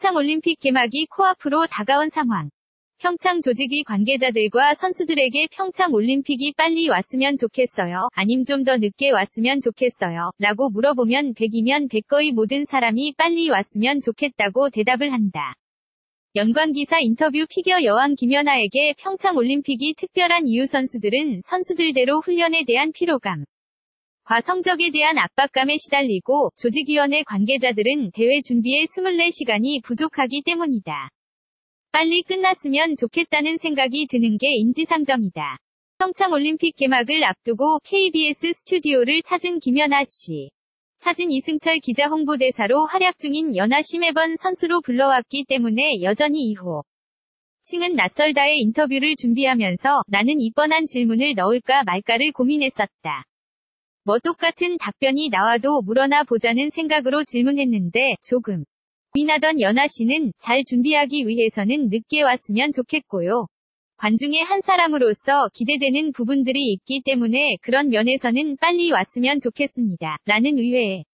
평창올림픽 개막이 코앞으로 다가온 상황. 평창 조직위 관계자들과 선수들에게 평창올림픽이 빨리 왔으면 좋겠어요? 아님 좀 더 늦게 왔으면 좋겠어요? 라고 물어보면 100이면 100 거의 모든 사람이 빨리 왔으면 좋겠다고 대답을 한다. 연관기사 인터뷰 피겨 여왕 김연아에게 평창올림픽이 특별한 이유. 선수들은 선수들대로 훈련에 대한 피로감, 과 성적에 대한 압박감에 시달리고 조직위원회 관계자들은 대회 준비에 24시간이 부족하기 때문이다. 빨리 끝났으면 좋겠다는 생각이 드는 게 인지상정이다. 평창올림픽 개막을 앞두고 KBS 스튜디오를 찾은 김연아 씨. 사진 이승철 기자 홍보대사로 활약 중인 연아 씨 매번 선수로 불러왔기 때문에 여전히 2호. 칭은 낯설다의 인터뷰를 준비하면서 나는 이 뻔한 질문을 넣을까 말까를 고민했었다. 뭐 똑같은 답변이 나와도 물어나 보자는 생각으로 질문했는데 조금 고민하던 연아 씨는 잘 준비하기 위해서는 늦게 왔으면 좋겠고요. 관중의 한 사람으로서 기대되는 부분들이 있기 때문에 그런 면에서는 빨리 왔으면 좋겠습니다. 라는 의외의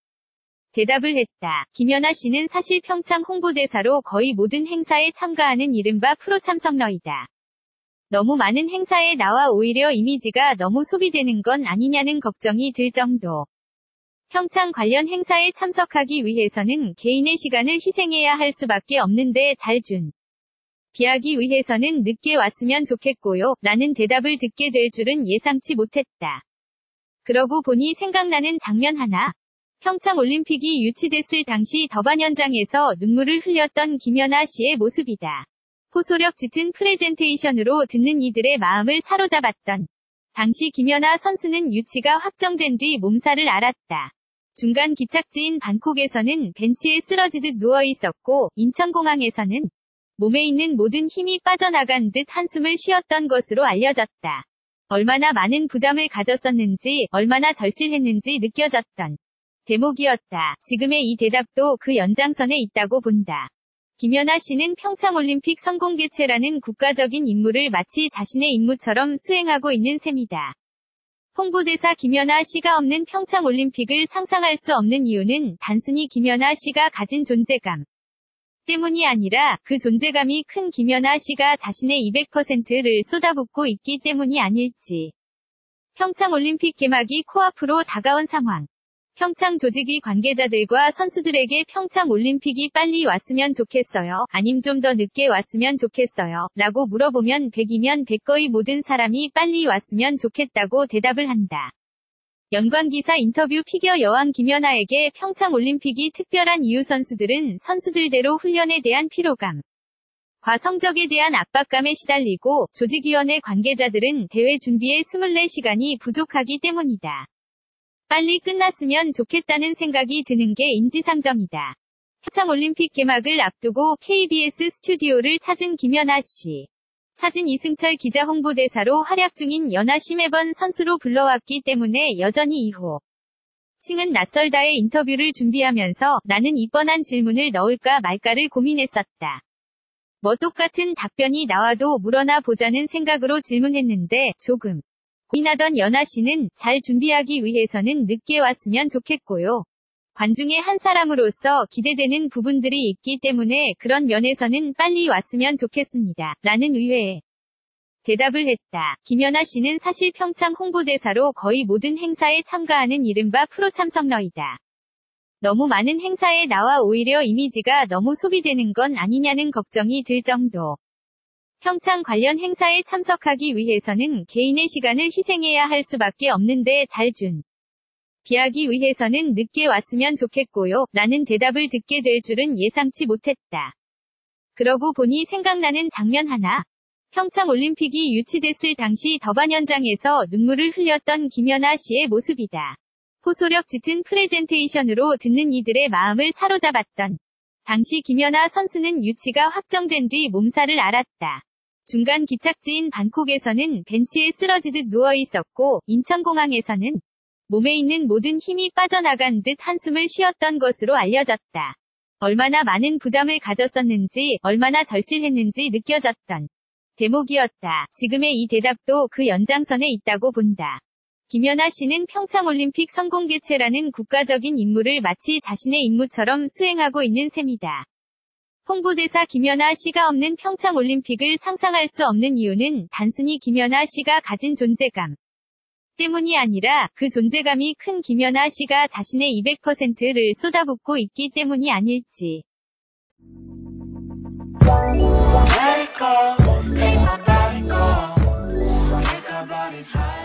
대답을 했다. 김연아 씨는 사실 평창 홍보대사로 거의 모든 행사에 참가하는 이른바 프로 참석러이다. 너무 많은 행사에 나와 오히려 이미지가 너무 소비되는 건 아니냐는 걱정이 들 정도. 평창 관련 행사에 참석하기 위해서는 개인의 시간을 희생해야 할 수밖에 없는데 잘 준비하기 위해서는 늦게 왔으면 좋겠고요. 라는 대답을 듣게 될 줄은 예상치 못했다. 그러고 보니 생각나는 장면 하나. 평창올림픽이 유치됐을 당시 더반 현장에서 눈물을 흘렸던 김연아 씨의 모습이다. 호소력 짙은 프레젠테이션으로 듣는 이들의 마음을 사로잡았던 당시 김연아 선수는 유치가 확정된 뒤 몸살을 앓았다. 중간 기착지인 방콕에서는 벤치에 쓰러지듯 누워있었고 인천공항에서는 몸에 있는 모든 힘이 빠져나간 듯 한숨을 쉬었던 것으로 알려졌다. 얼마나 많은 부담을 가졌었는지 얼마나 절실했는지 느껴졌던 대목이었다. 지금의 이 대답도 그 연장선에 있다고 본다. 김연아 씨는 평창올림픽 성공개최라는 국가적인 임무를 마치 자신의 임무처럼 수행하고 있는 셈이다. 홍보대사 김연아 씨가 없는 평창올림픽을 상상할 수 없는 이유는 단순히 김연아 씨가 가진 존재감 때문이 아니라 그 존재감이 큰 김연아 씨가 자신의 200%를 쏟아붓고 있기 때문이 아닐지. 평창올림픽 개막이 코앞으로 다가온 상황. 평창 조직위 관계자들과 선수들에게 평창올림픽이 빨리 왔으면 좋겠어요? 아님 좀 더 늦게 왔으면 좋겠어요? 라고 물어보면 100이면 100 거의 모든 사람이 빨리 왔으면 좋겠다고 대답을 한다. 연관기사 인터뷰 피겨 여왕 김연아에게 평창올림픽이 특별한 이유. 선수들은 선수들대로 훈련에 대한 피로감, 과 성적에 대한 압박감에 시달리고 조직위원회 관계자들은 대회 준비에 24시간이 부족하기 때문이다. 빨리 끝났으면 좋겠다는 생각이 드는 게 인지상정이다. 평창올림픽 개막을 앞두고 KBS 스튜디오를 찾은 김연아 씨. 사진 이승철 기자 홍보대사로 활약 중인 연아 씨 매번 선수로 불러왔기 때문에 여전히 2호. 칭은 낯설다의 인터뷰를 준비하면서 나는 이 뻔한 질문을 넣을까 말까를 고민했었다. 뭐 똑같은 답변이 나와도 물어나 보자는 생각으로 질문했는데 조금 고민하던 연아 씨는 잘 준비하기 위해서는 늦게 왔으면 좋겠고요. 관중의 한 사람으로서 기대되는 부분들이 있기 때문에 그런 면에서는 빨리 왔으면 좋겠습니다. 라는 의외의 대답을 했다. 김연아 씨는 사실 평창 홍보대사로 거의 모든 행사에 참가하는 이른바 프로 참석러이다. 너무 많은 행사에 나와 오히려 이미지가 너무 소비되는 건 아니냐는 걱정이 들 정도. 평창 관련 행사에 참석하기 위해서는 개인의 시간을 희생해야 할 수밖에 없는데 잘 준비하기 위해서는 늦게 왔으면 좋겠고요. 라는 대답을 듣게 될 줄은 예상치 못했다. 그러고 보니 생각나는 장면 하나. 평창올림픽이 유치됐을 당시 더반 현장에서 눈물을 흘렸던 김연아 씨의 모습이다. 호소력 짙은 프레젠테이션으로 듣는 이들의 마음을 사로잡았던 당시 김연아 선수는 유치가 확정된 뒤 몸살을 앓았다. 중간 기착지인 방콕에서는 벤치에 쓰러지듯 누워있었고 인천공항에서는 몸에 있는 모든 힘이 빠져나간 듯 한숨을 쉬었던 것으로 알려졌다. 얼마나 많은 부담을 가졌었는지 얼마나 절실했는지 느껴졌던 대목이었다. 지금의 이 대답도 그 연장선에 있다고 본다. 김연아 씨는 평창올림픽 성공개최라는 국가적인 임무를 마치 자신의 임무처럼 수행하고 있는 셈이다. 홍보대사 김연아 씨가 없는 평창올림픽을 상상할 수 없는 이유는 단순히 김연아 씨가 가진 존재감 때문이 아니라 그 존재감이 큰 김연아 씨가 자신의 200%를 쏟아붓고 있기 때문이 아닐지. Let it go, make my body go. Take our bodies high.